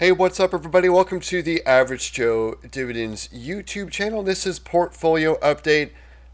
Hey, what's up, everybody? Welcome to the Average Joe Dividends YouTube channel. This is portfolio update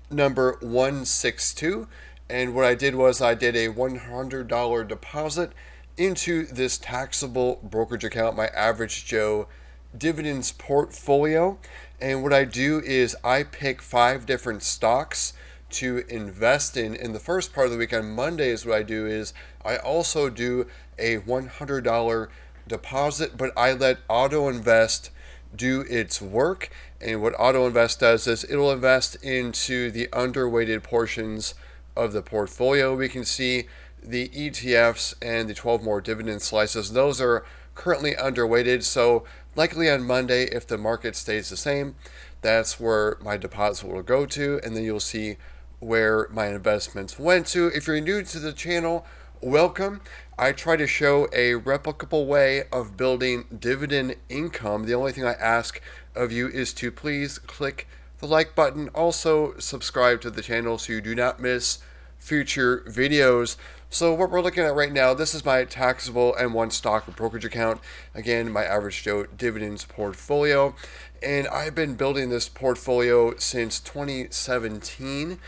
number 162. And what I did was I did a $100 deposit into this taxable brokerage account, my Average Joe Dividends portfolio. And what I do is I pick 5 different stocks to invest in. In the first part of the week on Mondays, what I do is I also do a $100 deposit, but I let Auto Invest do its work. And what Auto Invest does is it'll invest into the underweighted portions of the portfolio. We can see the ETFs and the 12 more dividend slices. Those are currently underweighted. So likely on Monday, if the market stays the same, that's where my deposit will go to. And then you'll see where my investments went to. If you're new to the channel, welcome. I try to show a replicable way of building dividend income. The only thing I ask of you is to please click the like button. Also, subscribe to the channel so you do not miss future videos. So what we're looking at right now, this is my taxable M1 stock brokerage account. Again, my Average Joe Dividends portfolio. And I've been building this portfolio since 2017.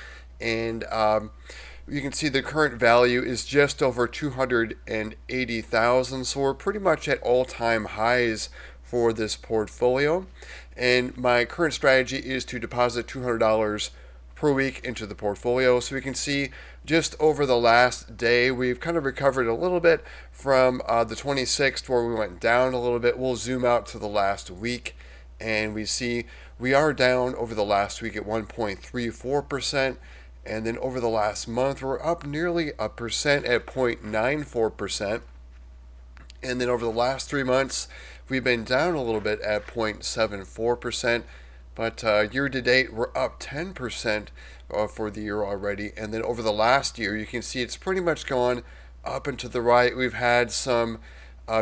And you can see the current value is just over 280,000. So we're pretty much at all-time highs for this portfolio. And my current strategy is to deposit $200 per week into the portfolio. So we can see just over the last day, we've kind of recovered a little bit from the 26th where we went down a little bit. We'll zoom out to the last week and we see we are down over the last week at 1.34%. And then over the last month, we're up nearly 1% at 0.94%. And then over the last 3 months, we've been down a little bit at 0.74%. But year to date, we're up 10% for the year already. And then over the last year, you can see it's pretty much gone up and to the right. We've had some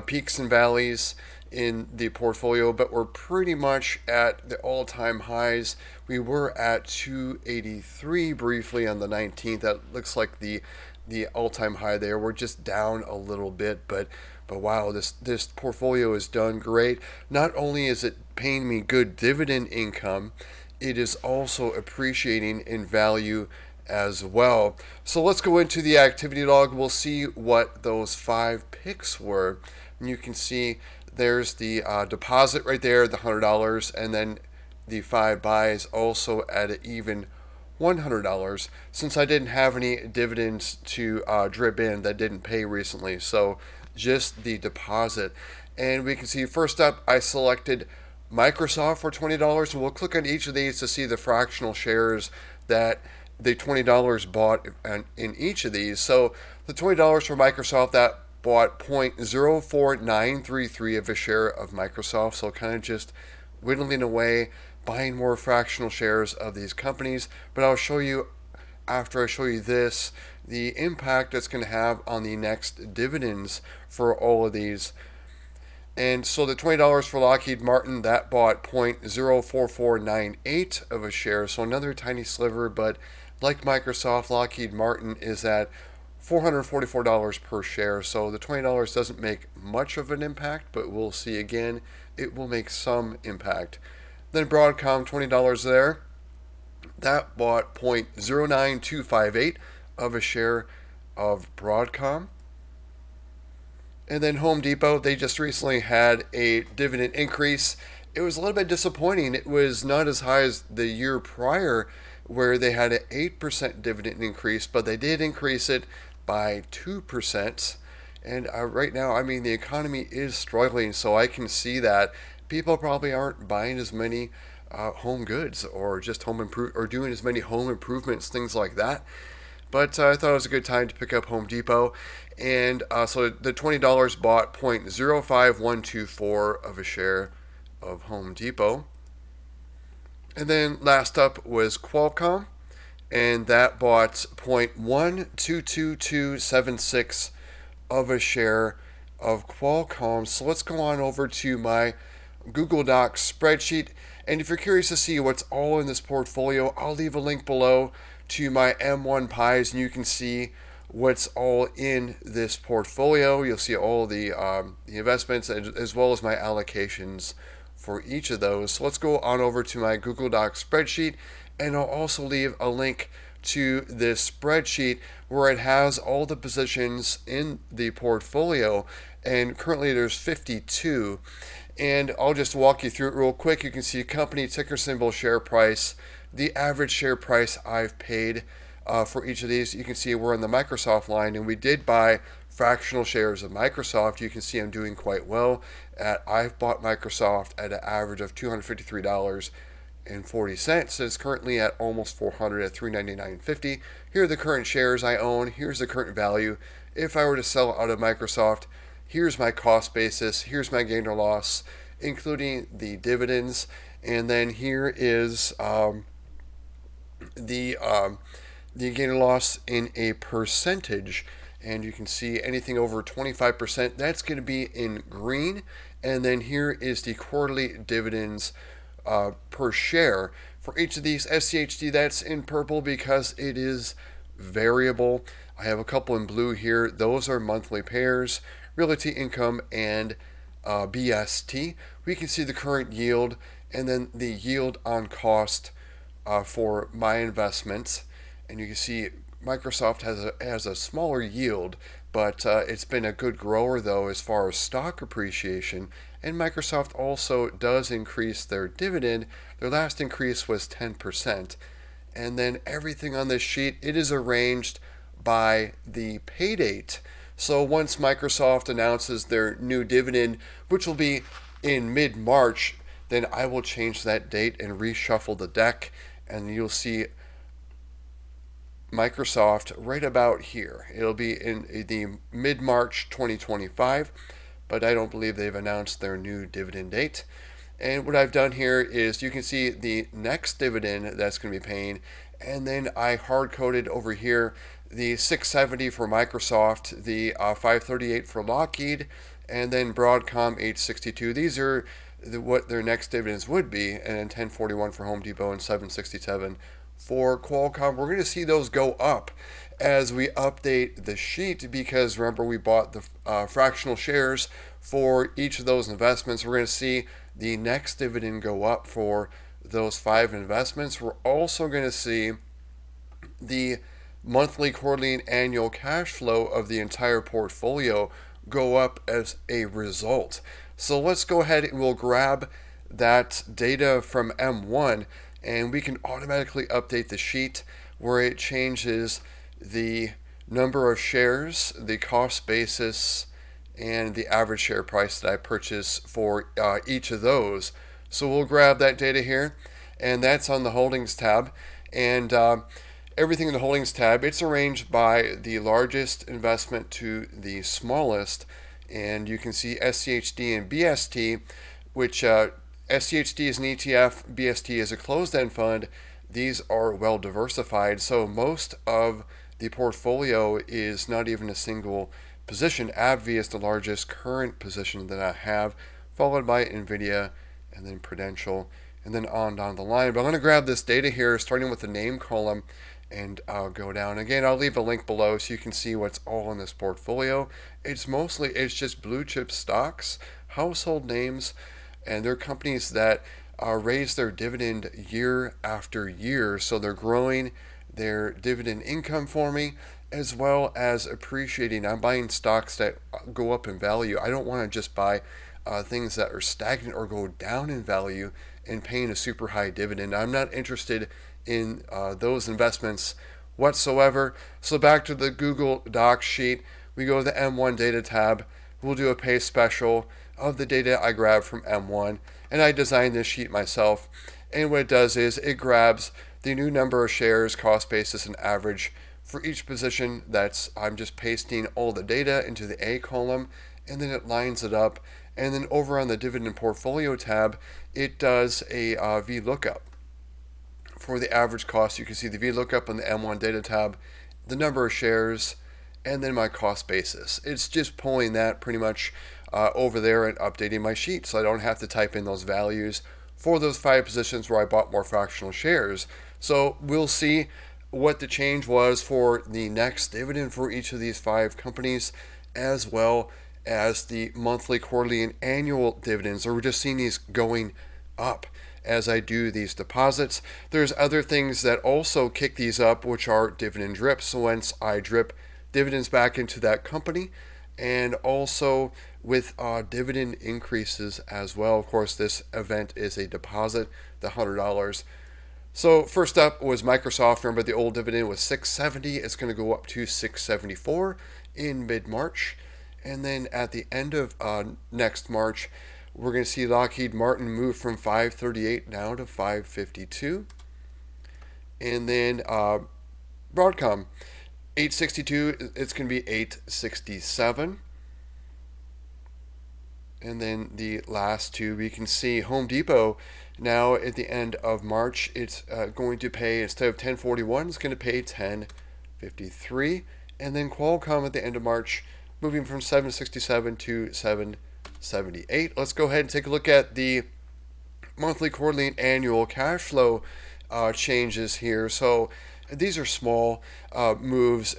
peaks and valleys in the portfolio, but we're pretty much at the all-time highs. We were at 283 briefly on the 19th. That looks like the all-time high there. We're just down a little bit, but wow, this portfolio has done great. Not only is it paying me good dividend income, it is also appreciating in value as well. So let's go into the activity log. We'll see what those 5 picks were. And you can see there's the deposit right there, the $100, and then the 5 buys also at an even $100 since I didn't have any dividends to drip in that didn't pay recently. So just the deposit. And we can see first up, I selected Microsoft for $20, and we'll click on each of these to see the fractional shares that the $20 bought in each of these. So the $20 for Microsoft, that bought 0.04933 of a share of Microsoft. So kind of just whittling away, buying more fractional shares of these companies. But I'll show you, after I show you this, the impact it's going to have on the next dividends for all of these. And so the $20 for Lockheed Martin, that bought 0.04498 of a share. So another tiny sliver, but like Microsoft, Lockheed Martin is at $444 per share. So the $20 doesn't make much of an impact, but we'll see again, it will make some impact. Then Broadcom, $20 there. That bought 0.09258 of a share of Broadcom. And then Home Depot, they just recently had a dividend increase. It was a little bit disappointing. It was not as high as the year prior where they had an 8% dividend increase, but they did increase it by 2%. And right now, I mean, the economy is struggling, so I can see that people probably aren't buying as many home goods or just doing as many home improvements, things like that. But I thought it was a good time to pick up Home Depot. And so the $20 bought 0.05124 of a share of Home Depot. And then last up was Qualcomm, and that bought 0.122276 of a share of Qualcomm. So let's go on over to my Google Docs spreadsheet. And if you're curious to see what's all in this portfolio, I'll leave a link below to my M1 pies, and you can see what's all in this portfolio. You'll see all the investments as well as my allocations for each of those. So let's go on over to my Google Docs spreadsheet, and I'll also leave a link to this spreadsheet where it has all the positions in the portfolio, and currently there's 52. And I'll just walk you through it real quick. You can see company, ticker symbol, share price, the average share price I've paid for each of these. You can see we're on the Microsoft line, and we did buy fractional shares of Microsoft. You can see I'm doing quite well. I've bought Microsoft at an average of $253.40. It's currently at almost 400 at $399.50. Here are the current shares I own. Here's the current value. If I were to sell out of Microsoft, here's my cost basis. Here's my gain or loss, including the dividends. And then here is the gain or loss in a percentage. And you can see anything over 25%, that's going to be in green. And then here is the quarterly dividends per share. For each of these, SCHD, that's in purple because it is variable. I have a couple in blue here. Those are monthly pairs, Realty Income, and BST. We can see the current yield and then the yield on cost for my investments. And you can see Microsoft has a smaller yield, but it's been a good grower though as far as stock appreciation. And Microsoft also does increase their dividend. Their last increase was 10%. And then everything on this sheet, it is arranged by the pay date. So once Microsoft announces their new dividend, which will be in mid-March, then I will change that date and reshuffle the deck, and you'll see Microsoft right about here. It'll be in the mid-March 2025, but I don't believe they've announced their new dividend date. And what I've done here is you can see the next dividend that's going to be paying, and then I hard-coded over here the 670 for Microsoft, the 538 for Lockheed, and then Broadcom 862. These are what their next dividends would be, and then 1041 for Home Depot and 767 for Qualcomm. We're going to see those go up as we update the sheet because remember we bought the fractional shares for each of those investments. We're going to see the next dividend go up for those 5 investments. We're also going to see the monthly, quarterly, and annual cash flow of the entire portfolio go up as a result. So let's go ahead and we'll grab that data from M1, and we can automatically update the sheet where it changes the number of shares, the cost basis, and the average share price that I purchase for each of those. So we'll grab that data here, and that's on the Holdings tab. And everything in the Holdings tab, it's arranged by the largest investment to the smallest. And you can see SCHD and BST, which SCHD is an ETF, BST is a closed-end fund. These are well diversified, so most of the portfolio is not even a single position. AbbVie is the largest current position that I have, followed by NVIDIA, and then Prudential, and then on down the line. But I'm going to grab this data here, starting with the name column, and I'll go down. Again, I'll leave a link below so you can see what's all in this portfolio. It's just blue chip stocks, household names, and they're companies that raise their dividend year after year. So they're growing their dividend income for me as well as appreciating. I'm buying stocks that go up in value. I don't want to just buy things that are stagnant or go down in value and paying a super high dividend. I'm not interested in those investments whatsoever. So back to the Google Docs sheet, we go to the M1 data tab. We'll do a pay special of the data I grabbed from M1, and I designed this sheet myself. And what it does is it grabs the new number of shares, cost basis, and average for each position. I'm just pasting all the data into the A column, and then it lines it up. And then over on the dividend portfolio tab, it does a VLOOKUP. For the average cost, you can see the VLOOKUP on the M1 data tab, the number of shares, and then my cost basis. It's just pulling that pretty much over there and updating my sheet, so I don't have to type in those values for those 5 positions where I bought more fractional shares. So we'll see what the change was for the next dividend for each of these 5 companies, as well as the monthly, quarterly, and annual dividends. So we're just seeing these going up as I do these deposits. There's other things that also kick these up, which are dividend drips. So once I drip dividends back into that company, and also with dividend increases as well. Of course, this event is a deposit, the $100. So first up was Microsoft. Remember, the old dividend was $6.70. It's going to go up to $6.74 in mid-March. And then at the end of next March, we're going to see Lockheed Martin move from $5.38 now to $5.52. And then Broadcom, $8.62, it's going to be $8.67. And then the last two, we can see Home Depot now at the end of March, it's going to pay, instead of $10.41, it's going to pay $10.53. And then Qualcomm at the end of March, moving from $7.67 to $7.78. Let's go ahead and take a look at the monthly, quarterly, and annual cash flow changes here. So these are small moves,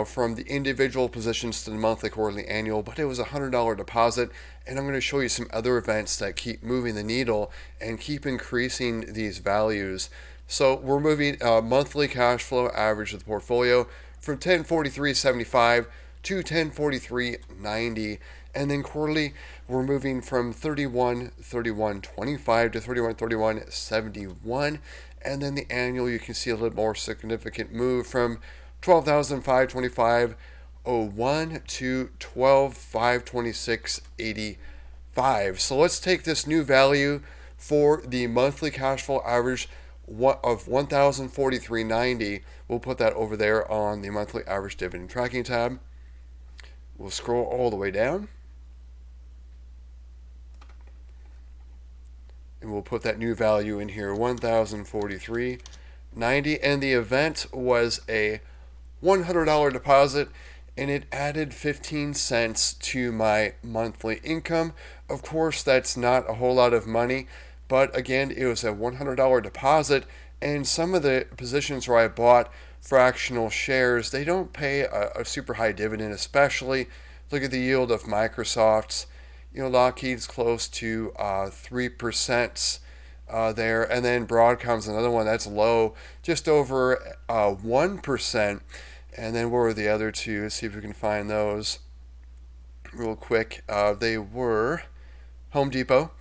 from the individual positions to the monthly, quarterly, annual, but it was a $100 deposit. And I'm going to show you some other events that keep moving the needle and keep increasing these values. So we're moving monthly cash flow average of the portfolio from 1043.75 to 1043.90. And then quarterly, we're moving from 31.25 to 31.71. And then the annual, you can see a little more significant move from 12,525.01 to 12,526.85. So let's take this new value for the monthly cash flow average of 1,043.90. We'll put that over there on the monthly average dividend tracking tab. We'll scroll all the way down. And we'll put that new value in here, 1,043.90. And the event was a $100 deposit, and it added 15 cents to my monthly income. Of course, that's not a whole lot of money, but again, it was a $100 deposit, and some of the positions where I bought fractional shares, they don't pay a super high dividend, especially look at the yield of Microsoft's. Lockheed's close to 3% there, and then Broadcom's another one that's low, just over 1%. And then what were the other two? Let's see if we can find those real quick. They were Home Depot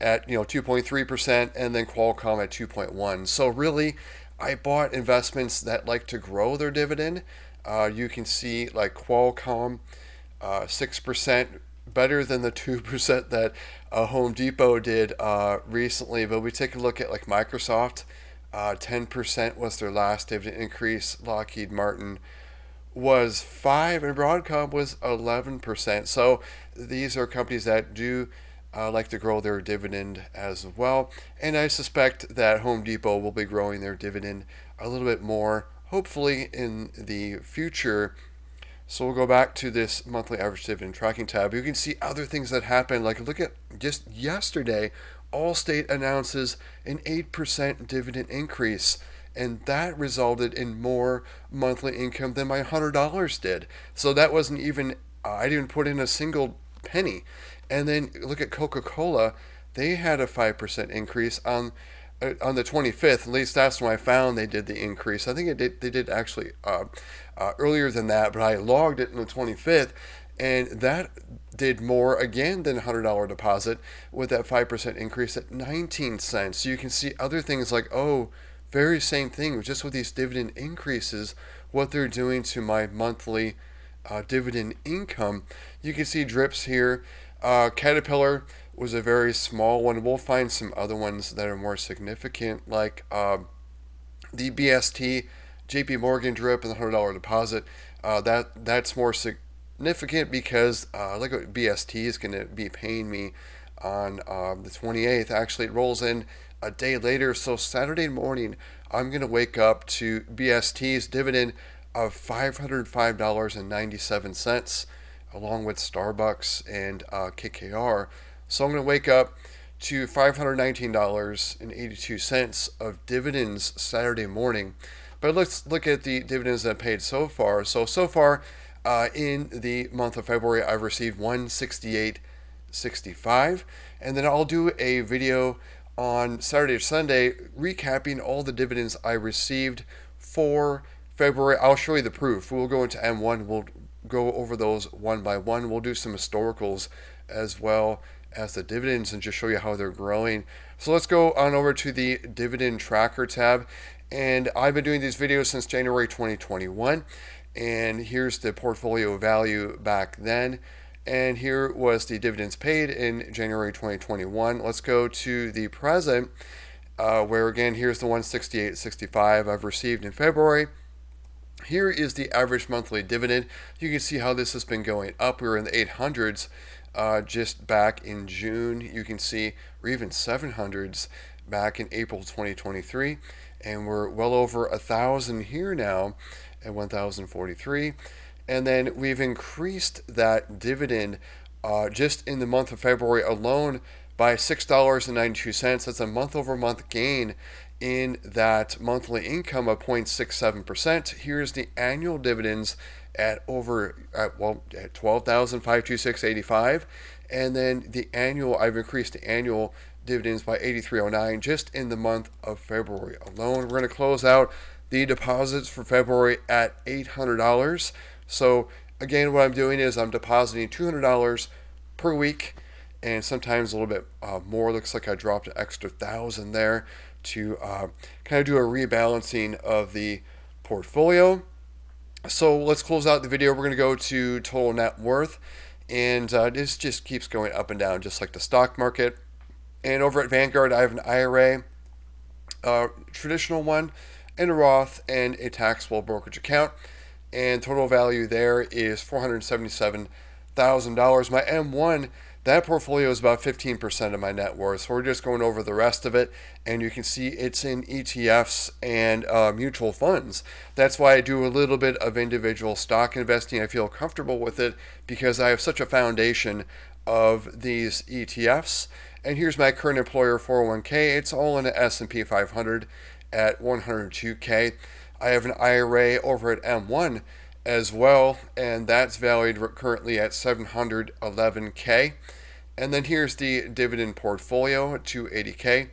at 2.3%, and then Qualcomm at 2.1%. So really, I bought investments that like to grow their dividend. You can see like Qualcomm, 6%. Better than the 2% that Home Depot did recently. But we take a look at like Microsoft, 10% was their last dividend increase. Lockheed Martin was 5%, and Broadcom was 11%. So these are companies that do like to grow their dividend as well. And I suspect that Home Depot will be growing their dividend a little bit more, hopefully in the future. So we'll go back to this monthly average dividend tracking tab. You can see other things that happen. Like look at just yesterday, Allstate announces an 8% dividend increase, and that resulted in more monthly income than my $100 did. So that wasn't even, I didn't put in a single penny. And then look at Coca-Cola. They had a 5% increase on the 25th. At least that's when I found they did the increase. I think they did actually earlier than that, but I logged it on the 25th, and that did more again than a $100 deposit with that 5% increase at 19 cents. So you can see other things like, very same thing, just with these dividend increases, what they're doing to my monthly dividend income. You can see drips here. Caterpillar was a very small one. We'll find some other ones that are more significant, like the BST, JP Morgan drip and the $100 deposit. That's more significant because look what BST is going to be paying me on the 28th. Actually, it rolls in a day later. So Saturday morning, I'm going to wake up to BST's dividend of $505.97, along with Starbucks and KKR. So I'm going to wake up to $519.82 of dividends Saturday morning. But let's look at the dividends that I paid so far. So far in the month of February, I've received 168.65, and then I'll do a video on Saturday or Sunday recapping all the dividends I received for February. I'll show you the proof. We'll go into M1. We'll go over those one by one. We'll do some historicals as well as the dividends and just show you how they're growing. So let's go on over to the dividend tracker tab. And I've been doing these videos since January 2021. And here's the portfolio value back then. And here was the dividends paid in January 2021. Let's go to the present, where again, here's the 168.65 I've received in February. Here is the average monthly dividend. You can see how this has been going up. We were in the 800s just back in June. You can see we're even 700s back in April 2023. And we're well over 1,000 here now at 1,043. And then we've increased that dividend just in the month of February alone by $6.92. That's a month-over-month gain in that monthly income of 0.67%. Here's the annual dividends at at 12,526.85, and then the annual, I've increased the annual dividends by 83.09 just in the month of February alone. We're going to close out the deposits for February at $800. So again, what I'm doing is I'm depositing $200 per week, and sometimes a little bit more. Looks like I dropped an extra 1,000 there to kind of do a rebalancing of the portfolio. So let's close out the video. We're going to go to total net worth, and this just keeps going up and down just like the stock market. And over at Vanguard, I have an IRA, traditional one, and a Roth, and a taxable brokerage account. And total value there is $477,000. My M1, that portfolio is about 15% of my net worth. So we're just going over the rest of it, and you can see it's in ETFs and mutual funds. That's why I do a little bit of individual stock investing. I feel comfortable with it because I have such a foundation of these ETFs. And here's my current employer 401k. It's all in the S&P 500 at 102k. I have an IRA over at M1 as well, and that's valued currently at 711k. And then here's the dividend portfolio at 280k.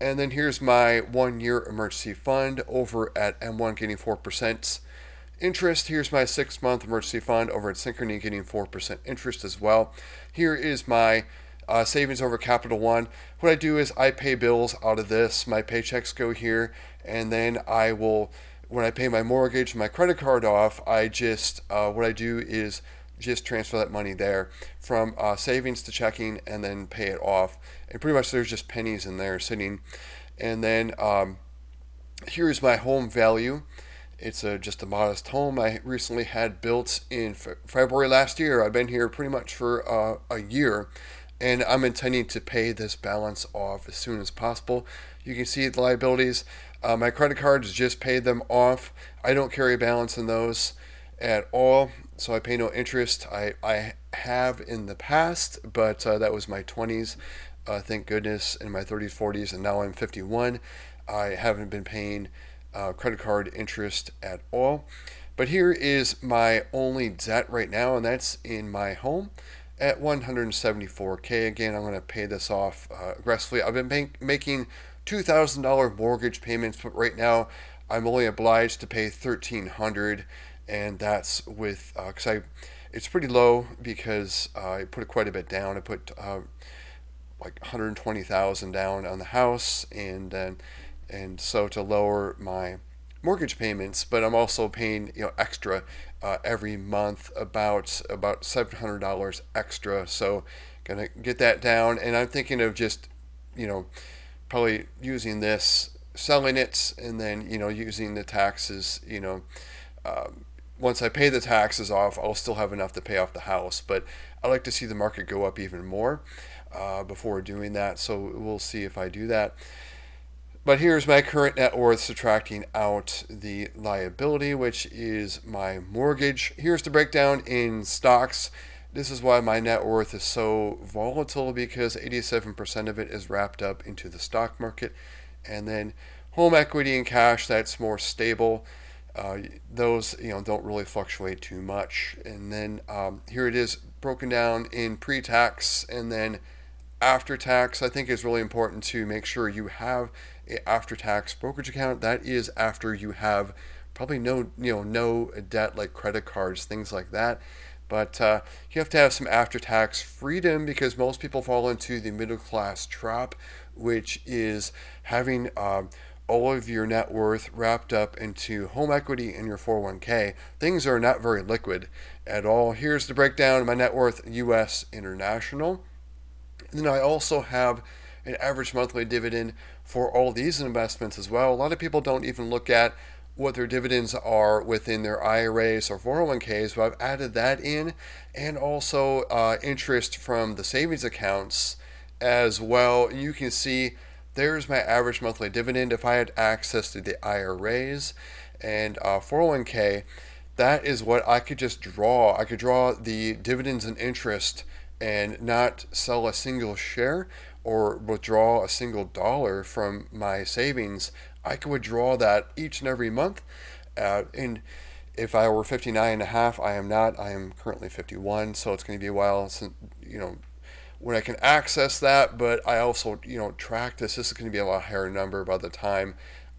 And then here's my 1-year emergency fund over at M1 getting 4% interest. Here's my 6-month emergency fund over at Synchrony getting 4% interest as well. Here is my savings over Capital One. What I do is I pay bills out of this. My paychecks go here, and then I will, when I pay my mortgage and my credit card off, I just, what I do is just transfer that money there from savings to checking and then pay it off. And pretty much there's just pennies in there sitting. And then here's my home value. It's just a modest home I recently had built in February last year. I've been here pretty much for a year, and I'm intending to pay this balance off as soon as possible. You can see the liabilities. My credit cards just paid them off. I don't carry a balance in those at all, so I pay no interest. I have in the past, but that was my 20s, thank goodness, in my 30s, 40s, and now I'm 51. I haven't been paying credit card interest at all. But here is my only debt right now, and that's in my home at 174k. Again, I'm going to pay this off aggressively. I've been making $2,000 mortgage payments, but right now I'm only obliged to pay $1,300, and that's with because it's pretty low because I put quite a bit down. I put like 120,000 down on the house, and so to lower my mortgage payments, but I'm also paying extra every month, about $700 extra. So gonna get that down, and I'm thinking of just probably using this, selling it, and then using the taxes. Once I pay the taxes off, I'll still have enough to pay off the house, but I like to see the market go up even more before doing that. So we'll see if I do that. But here's my current net worth subtracting out the liability, which is my mortgage. Here's the breakdown in stocks. This is why my net worth is so volatile, because 87% of it is wrapped up into the stock market. And then home equity and cash, that's more stable. Those don't really fluctuate too much. And then here it is broken down in pre-tax and then after tax. I think it's really important to make sure you have a after tax brokerage account. That is after you have probably no debt like credit cards, things like that. But you have to have some after tax freedom because most people fall into the middle class trap, which is having all of your net worth wrapped up into home equity in your 401k. Things are not very liquid at all. Here's the breakdown of my net worth, US, international. And then I also have an average monthly dividend for all these investments as well. A lot of people don't even look at what their dividends are within their IRAs or 401ks, but I've added that in, and also interest from the savings accounts as well. And you can see there's my average monthly dividend. If I had access to the IRAs and 401k, that is what I could just draw. I could draw the dividends and interest and not sell a single share or withdraw a single dollar from my savings. I could withdraw that each and every month. And if I were 59 and a half, I am not. I am currently 51, so it's going to be a while since, when I can access that, but I also, track this. This is going to be a lot higher number by the time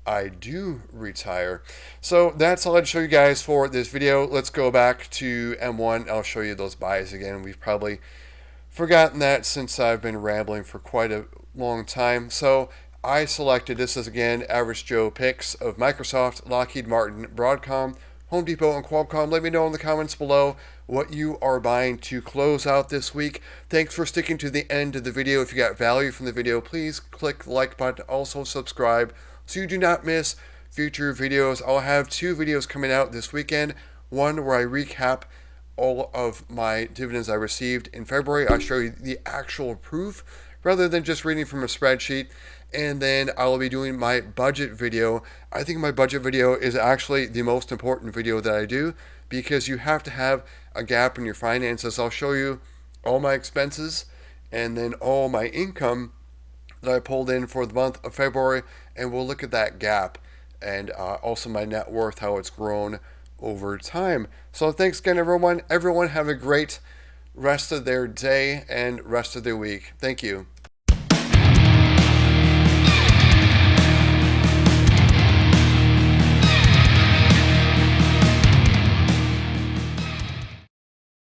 I do retire. So that's all I'd show you guys for this video. Let's go back to M1. I'll show you those buys again. We've probably forgotten that since I've been rambling for quite a long time. So I selected, this is again Average Joe picks of Microsoft, Lockheed Martin, Broadcom, Home Depot, and Qualcomm. Let me know in the comments below what you are buying to close out this week. Thanks for sticking to the end of the video. If you got value from the video, please click the like button. Also subscribe so you do not miss future videos. I'll have 2 videos coming out this weekend. One where I recap all of my dividends I received in February. I'll show you the actual proof rather than just reading from a spreadsheet. And then I'll be doing my budget video. I think my budget video is actually the most important video that I do because you have to have a gap in your finances. I'll show you all my expenses and then all my income that I pulled in for the month of February, and we'll look at that gap and also my net worth, how it's grown over time. So thanks again, everyone. Everyone have a great rest of their day and rest of their week. Thank you.